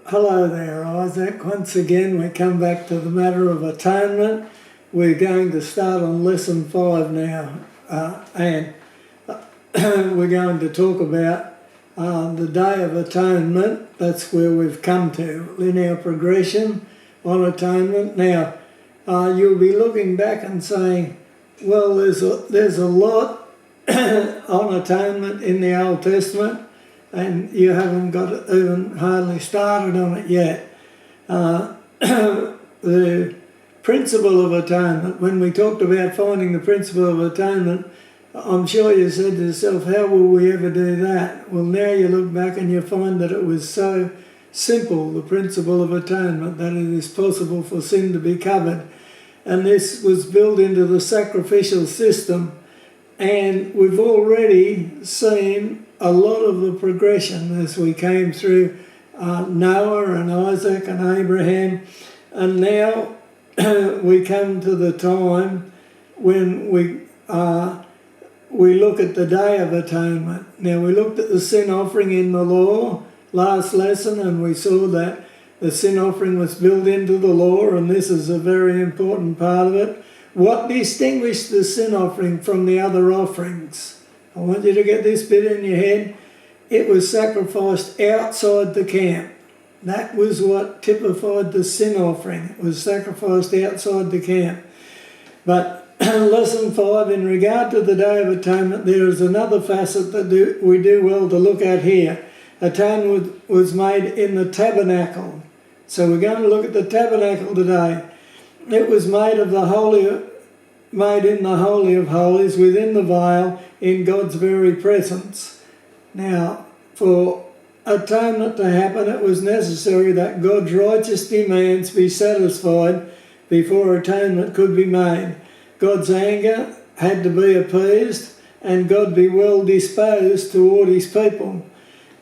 Hello there, Isaac. Once again, we come back to the matter of atonement. We're going to start on lesson 5 now, and we're going to talk about the Day of Atonement. That's where we've come to in our progression on atonement. Now, you'll be looking back and saying, well, there's a lot on atonement in the Old Testament, and you haven't got even hardly started on it yet. The principle of atonement, when we talked about finding the principle of atonement, I'm sure you said to yourself, how will we ever do that? Well, now you look back and you find that it was so simple, the principle of atonement, that it is possible for sin to be covered. And this was built into the sacrificial system, and we've already seen a lot of the progression as we came through Noah and Isaac and Abraham, and now we come to the time when we look at the Day of Atonement. Now, we looked at the sin offering in the law last lesson, and we saw that the sin offering was built into the law, and this is a very important part of it. What distinguished the sin offering from the other offerings? I want you to get this bit in your head. It was sacrificed outside the camp. That was what typified the sin offering. It was sacrificed outside the camp. But lesson 5, in regard to the Day of Atonement, there is another facet that we do well to look at here. Atonement was made in the tabernacle. So we're going to look at the tabernacle today. It was made in the Holy of Holies, within the veil, in God's very presence. Now, for atonement to happen, it was necessary that God's righteous demands be satisfied before atonement could be made. God's anger had to be appeased, and God be well disposed toward his people.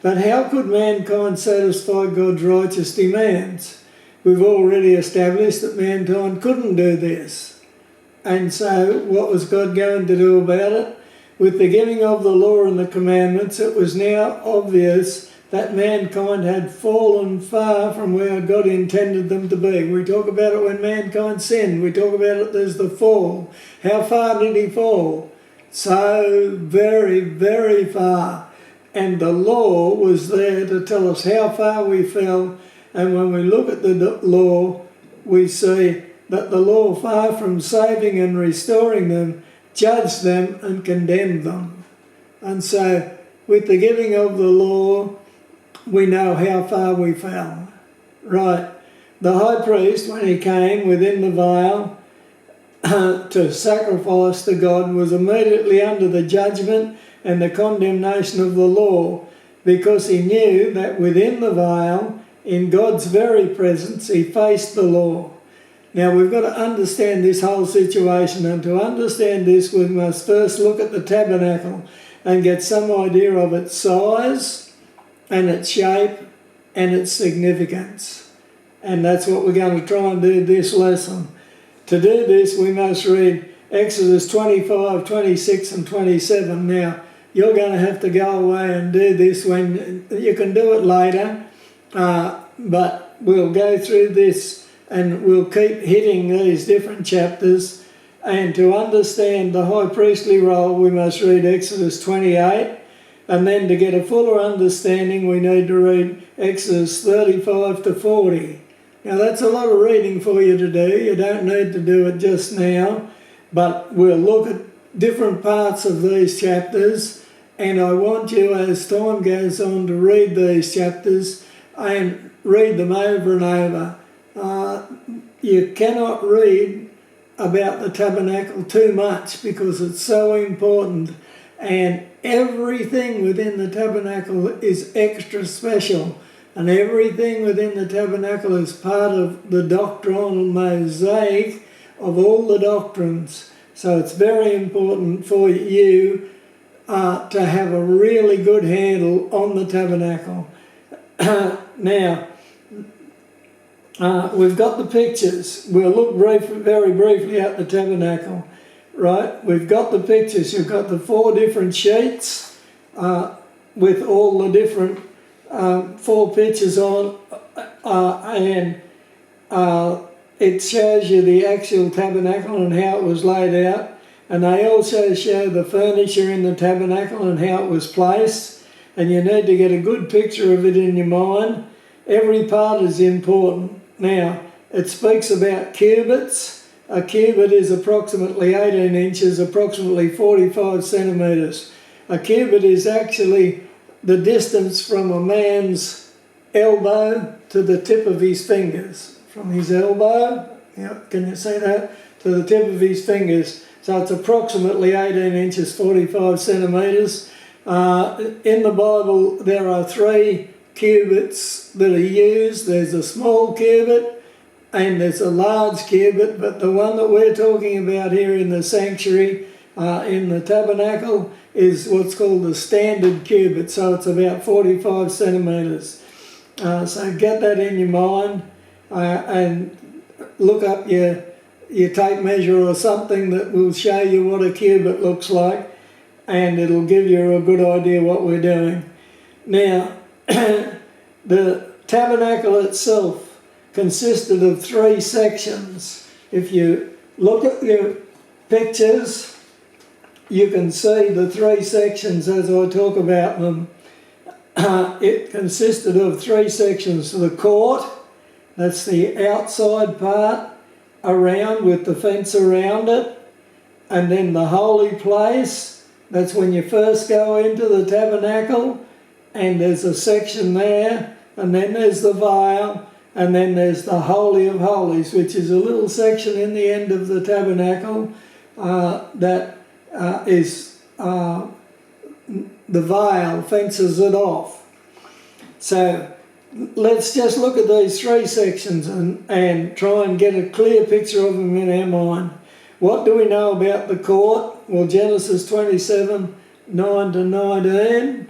But how could mankind satisfy God's righteous demands? We've already established that mankind couldn't do this. And so what was God going to do about it? With the giving of the law and the commandments, it was now obvious that mankind had fallen far from where God intended them to be. We talk about it when mankind sinned. We talk about it as the fall. How far did he fall? So very, very far. And the law was there to tell us how far we fell. And when we look at the law, we see that the law, far from saving and restoring them, judged them and condemned them. And so, with the giving of the law, we know how far we fell. Right. The high priest, when he came within the veil to sacrifice to God, was immediately under the judgment and the condemnation of the law, because he knew that within the veil, in God's very presence, he faced the law. Now, we've got to understand this whole situation, and to understand this, we must first look at the tabernacle and get some idea of its size and its shape and its significance. And that's what we're going to try and do this lesson. To do this, we must read Exodus 25, 26 and 27. Now, you're going to have to go away and do this when you can do it later, but we'll go through this and we'll keep hitting these different chapters. And to understand the high priestly role, we must read Exodus 28. And then to get a fuller understanding, we need to read Exodus 35 to 40. Now, that's a lot of reading for you to do. You don't need to do it just now. But we'll look at different parts of these chapters. And I want you, as time goes on, to read these chapters and read them over and over. You cannot read about the tabernacle too much because it's so important, and everything within the tabernacle is extra special, and everything within the tabernacle is part of the doctrinal mosaic of all the doctrines. So it's very important for you to have a really good handle on the tabernacle. Now, we've got the pictures. We'll look very briefly at the tabernacle, right? We've got the pictures. You've got the 4 different sheets with all the different 4 pictures on and it shows you the actual tabernacle and how it was laid out. And they also show the furniture in the tabernacle and how it was placed. And you need to get a good picture of it in your mind. Every part is important. Now, it speaks about cubits. A cubit is approximately 18 inches, approximately 45 centimetres. A cubit is actually the distance from a man's elbow to the tip of his fingers. From his elbow, can you see that? To the tip of his fingers. So it's approximately 18 inches, 45 centimetres. In the Bible, there are 3 cubits that are used. There's a small cubit and there's a large cubit, but the one that we're talking about here in the sanctuary, in the tabernacle, is what's called the standard cubit. So it's about 45 centimetres. So get that in your mind and look up your tape measure or something that will show you what a cubit looks like, and it'll give you a good idea what we're doing. Now, the tabernacle itself consisted of 3 sections. If you look at your pictures, you can see the 3 sections as I talk about them. It consisted of 3 sections. The court, that's the outside part around with the fence around it, and then the holy place, that's when you first go into the tabernacle, and there's a section there, and then there's the veil, and then there's the Holy of Holies, which is a little section in the end of the tabernacle that is the veil fences it off. So let's just look at these 3 sections and try and get a clear picture of them in our mind. What do we know about the court? Well, Genesis 27, 9 to 19.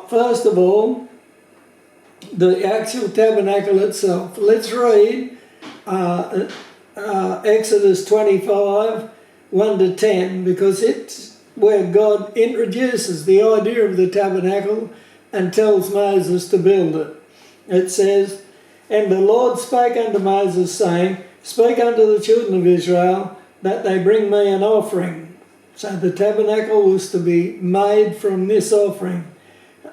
First of all, the actual tabernacle itself. Let's read Exodus 25, 1 to 10, because it's where God introduces the idea of the tabernacle and tells Moses to build it. It says, "And the Lord spake unto Moses, saying, Speak unto the children of Israel, that they bring me an offering." So the tabernacle was to be made from this offering.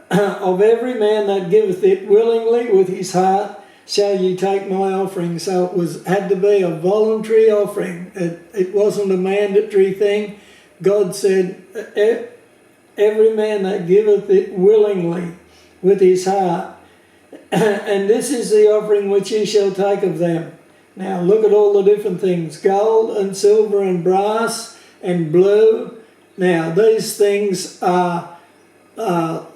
"Of every man that giveth it willingly with his heart shall ye take my offering." So it had to be a voluntary offering. It wasn't a mandatory thing. God said, "Every man that giveth it willingly with his heart. And this is the offering which ye shall take of them." Now look at all the different things. Gold and silver and brass and blue. Now these things are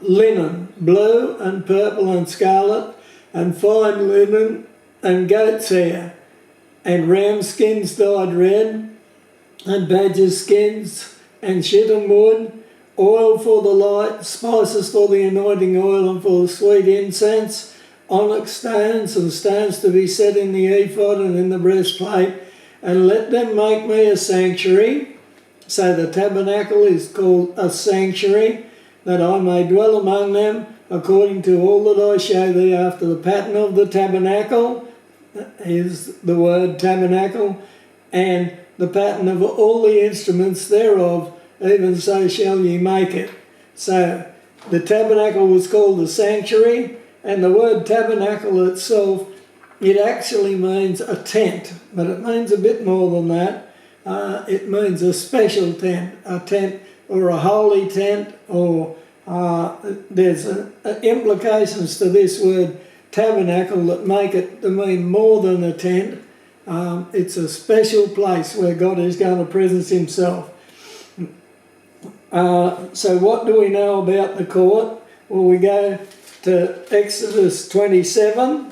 linen, blue and purple and scarlet, and fine linen and goat's hair, and ram skins dyed red, and badger skins, and shittim wood, oil for the light, spices for the anointing oil and for the sweet incense, onyx stones and stones to be set in the ephod and in the breastplate, and let them make me a sanctuary. So the tabernacle is called a sanctuary, that I may dwell among them, according to all that I show thee after the pattern of the tabernacle, is the word tabernacle, and the pattern of all the instruments thereof, even so shall ye make it. So the tabernacle was called the sanctuary, and the word tabernacle itself, it actually means a tent, but it means a bit more than that. It means a special tent, a tent or a holy tent, or there's implications to this word tabernacle that make it to mean more than a tent. It's a special place where God is going to presence himself. So what do we know about the court? Well, we go to Exodus 27,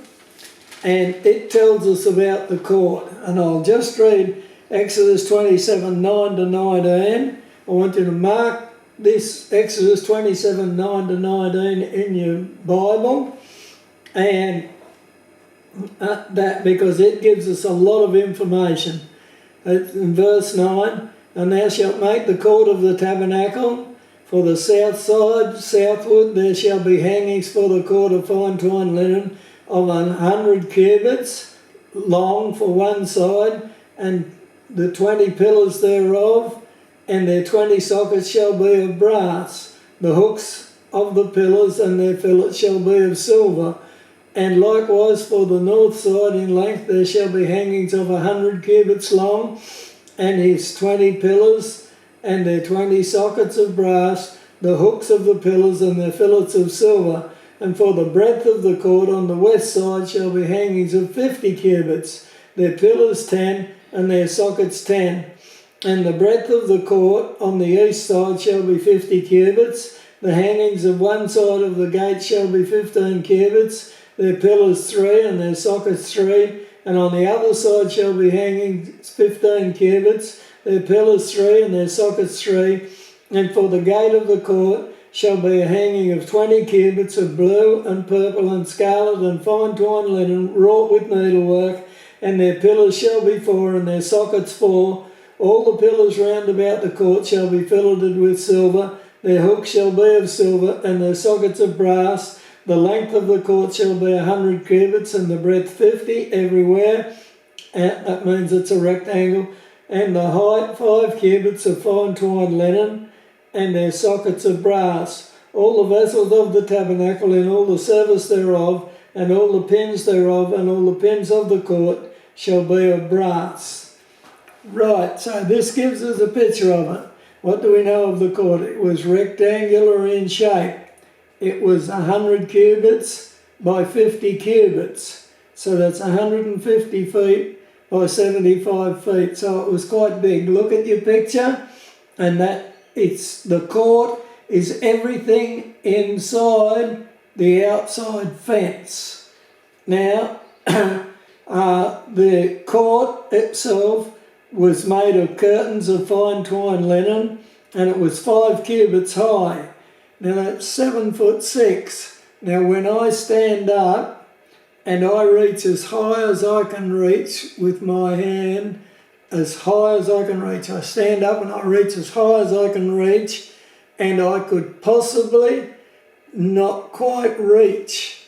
and it tells us about the court. And I'll just read Exodus 27, 9 to 19. I want you to mark this Exodus 27, 9 to 19 in your Bible, and that because it gives us a lot of information. It's in verse 9, "And thou shalt make the court of the tabernacle. For the south side, southward, there shall be hangings for the court of fine twined linen, of 100 cubits long for one side, and the 20 pillars thereof, and their 20 sockets shall be of brass. The hooks of the pillars and their fillets shall be of silver. And likewise for the north side in length there shall be hangings of 100 cubits long, and his 20 pillars and their 20 sockets of brass, the hooks of the pillars and their fillets of silver. And for the breadth of the court on the west side shall be hangings of 50 cubits, their pillars 10 and their sockets 10. And the breadth of the court on the east side shall be 50 cubits, the hangings of one side of the gate shall be 15 cubits, their pillars 3 and their sockets 3, and on the other side shall be hangings 15 cubits, their pillars 3 and their sockets 3. And for the gate of the court shall be a hanging of 20 cubits of blue and purple and scarlet and fine twined linen wrought with needlework, and their pillars shall be 4 and their sockets 4. All the pillars round about the court shall be filleted with silver, their hooks shall be of silver and their sockets of brass. The length of the court shall be 100 cubits and the breadth 50 everywhere. That means it's a rectangle. And the height 5 cubits of fine twined linen and their sockets of brass. All the vessels of the tabernacle in all the service thereof, and all the pins thereof, and all the pins of the court shall be of brass. Right, so this gives us a picture of it. What do we know of the court? It was rectangular in shape. It was 100 cubits by 50 cubits. So that's 150 feet by 75 feet. So it was quite big. Look at your picture, and that it's the court is everything inside the outside fence. Now, the court itself was made of curtains of fine twined linen, and it was 5 cubits high. Now that's 7'6". Now when I stand up and I reach as high as I can reach with my hand, as high as I can reach, I stand up and I reach as high as I can reach, and I could possibly not quite reach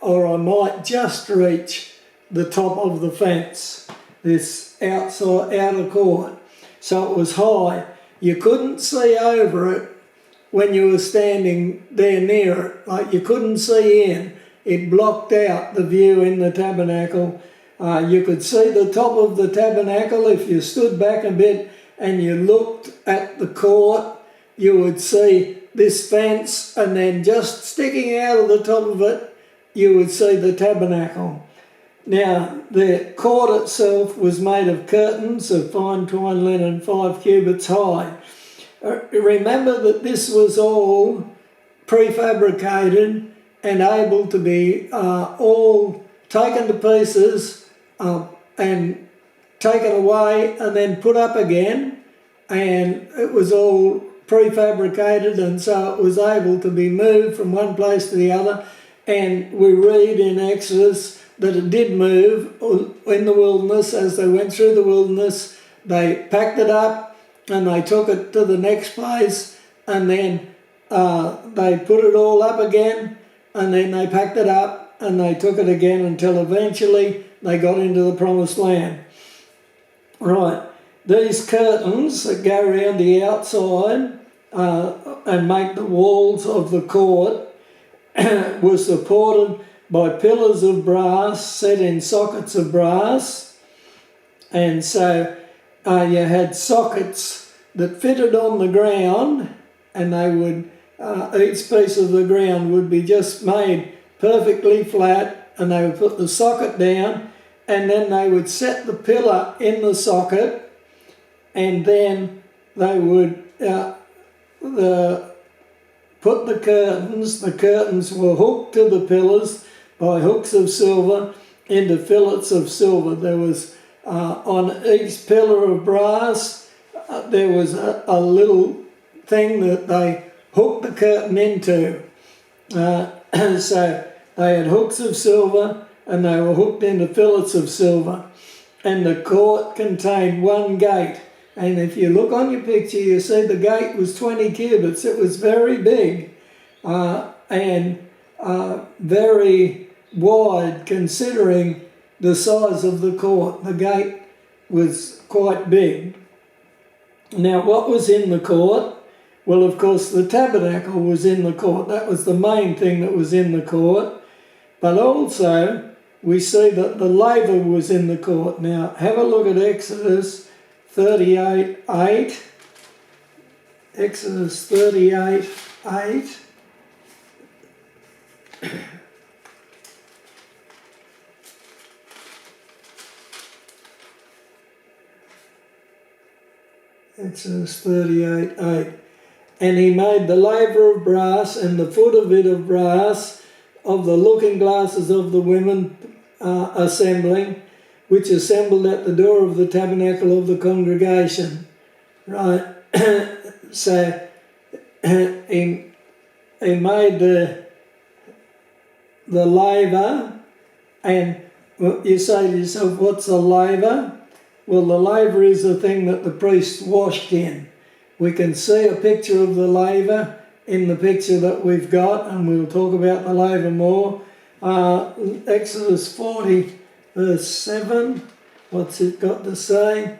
or I might just reach the top of the fence, this outer court. So it was high. You couldn't see over it when you were standing there near it. Like you couldn't see in. It blocked out the view in the tabernacle. You could see the top of the tabernacle if you stood back a bit and you looked at the court. You would see this fence, and then just sticking out of the top of it, you would see the tabernacle. Now, the court itself was made of curtains of fine twined linen 5 cubits high. Remember that this was all prefabricated and able to be all taken to pieces and taken away and then put up again, and it was all prefabricated, and so it was able to be moved from one place to the other. And we read in Exodus that it did move in the wilderness. As they went through the wilderness, they packed it up and they took it to the next place, and then they put it all up again, and then they packed it up and they took it again until eventually they got into the promised land. Right, these curtains that go around the outside and make the walls of the court were supported by pillars of brass set in sockets of brass. And so you had sockets that fitted on the ground, and they would each piece of the ground would be just made perfectly flat, and they would put the socket down, and then they would set the pillar in the socket, and then they would put the curtains. The curtains were hooked to the pillars by hooks of silver into fillets of silver. There was on each pillar of brass there was a little thing that they hooked the curtain into. So they had hooks of silver and they were hooked into fillets of silver. And the court contained one gate. And if you look on your picture, you see the gate was 20 cubits. It was very big and very wide considering the size of the court. The gate was quite big. Now, what was in the court? Well, of course, the tabernacle was in the court. That was the main thing that was in the court. But also, we see that the laver was in the court. Now, have a look at Exodus 38:8. Exodus 38:8. Exodus 38:8. And he made the laver of brass and the foot of it of brass of the looking glasses of the women assembling, which assembled at the door of the tabernacle of the congregation. Right. So he made the laver, and you say to yourself, what's a laver? Well, the laver is the thing that the priest washed in. We can see a picture of the laver in the picture that we've got, and we'll talk about the laver more. Exodus 40, verse 7, what's it got to say?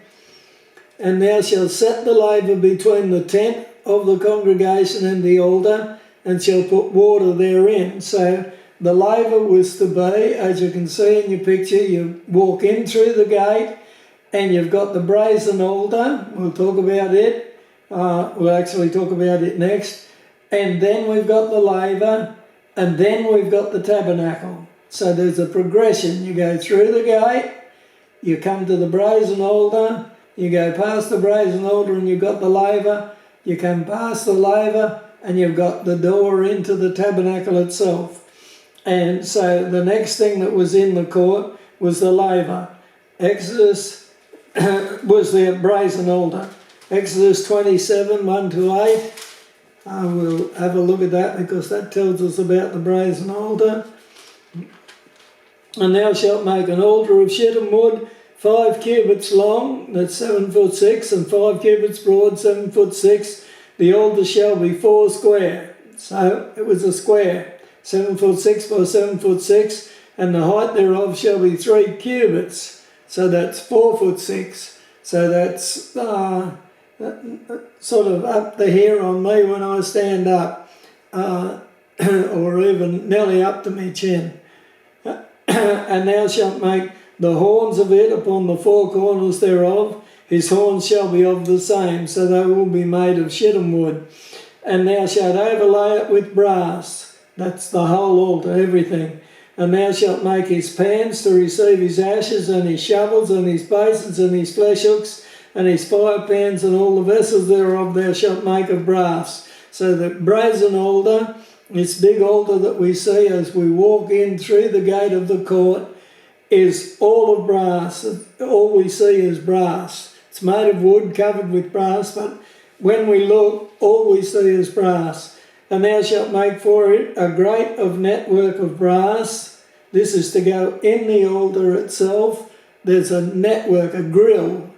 And thou shalt set the laver between the tent of the congregation and the altar, and shall put water therein. So the laver was to be, as you can see in your picture, you walk in through the gate, and you've got the brazen altar. We'll talk about it. We'll actually talk about it next. And then we've got the laver, and then we've got the tabernacle. So there's a progression. You go through the gate, you come to the brazen altar, you go past the brazen altar and you've got the laver, you come past the laver and you've got the door into the tabernacle itself. And so the next thing that was in the court was the laver. Exodus was the brazen altar. Exodus 27, 1-8. We'll have a look at that because that tells us about the brazen altar. And thou shalt make an altar of shittim wood, 5 cubits long, that's 7 foot 6, and 5 cubits broad, 7 foot 6. The altar shall be 4 square. So it was a square, 7 foot 6 by 7 foot 6, and the height thereof shall be 3 cubits. So that's 4 foot 6. So that's sort of up the hair on me when I stand up, or even nearly up to my chin. And thou shalt make the horns of it upon the 4 corners thereof. His horns shall be of the same, so they will be made of shittim wood. And thou shalt overlay it with brass. That's the whole altar, everything. And thou shalt make his pans to receive his ashes, and his shovels, and his basins, and his flesh hooks, and his fire pans, and all the vessels thereof thou shalt make of brass. So the brazen altar, this big altar that we see as we walk in through the gate of the court, is all of brass. All we see is brass. It's made of wood, covered with brass, but when we look, all we see is brass. And thou shalt make for it a grate of network of brass. This is to go in the altar itself. There's a network, a grill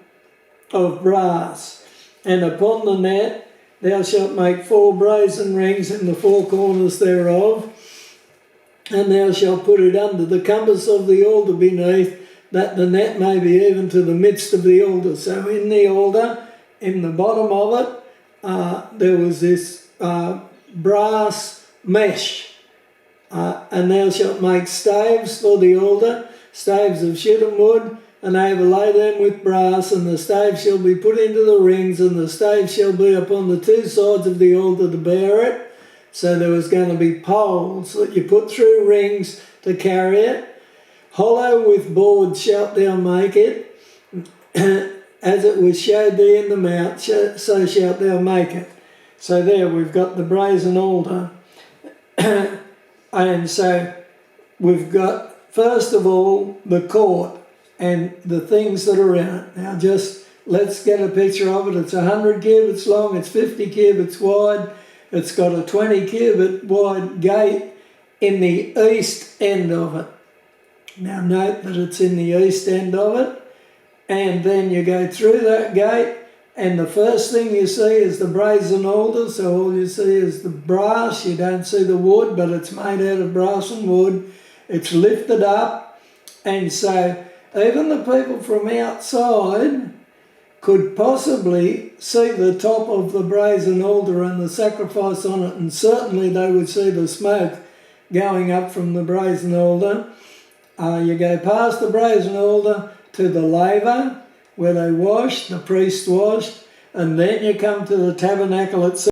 of brass. And upon the net thou shalt make 4 brazen rings in the 4 corners thereof. And thou shalt put it under the compass of the altar beneath, that the net may be even to the midst of the altar. So in the altar, in the bottom of it, there was this brass mesh. And thou shalt make staves for the altar, staves of shittim wood, and overlay them with brass, and the staves shall be put into the rings, and the staves shall be upon the 2 sides of the altar to bear it. So there was going to be poles that you put through rings to carry it. Hollow with boards shalt thou make it, as it was showed thee in the mount, so shalt thou make it. So there we've got the brazen altar. And so we've got, first of all, the court and the things that are in it. Now just let's get a picture of it. It's 100 cubits long, it's 50 cubits wide. It's got a 20 cubit wide gate in the east end of it. Now note that it's in the east end of it. And then you go through that gate, and the first thing you see is the brazen altar. So all you see is the brass. You don't see the wood, but it's made out of brass and wood. It's lifted up, and so even the people from outside could possibly see the top of the brazen altar and the sacrifice on it, and certainly they would see the smoke going up from the brazen altar. You go past the brazen altar to the laver, where they washed, the priest washed, and then you come to the tabernacle itself.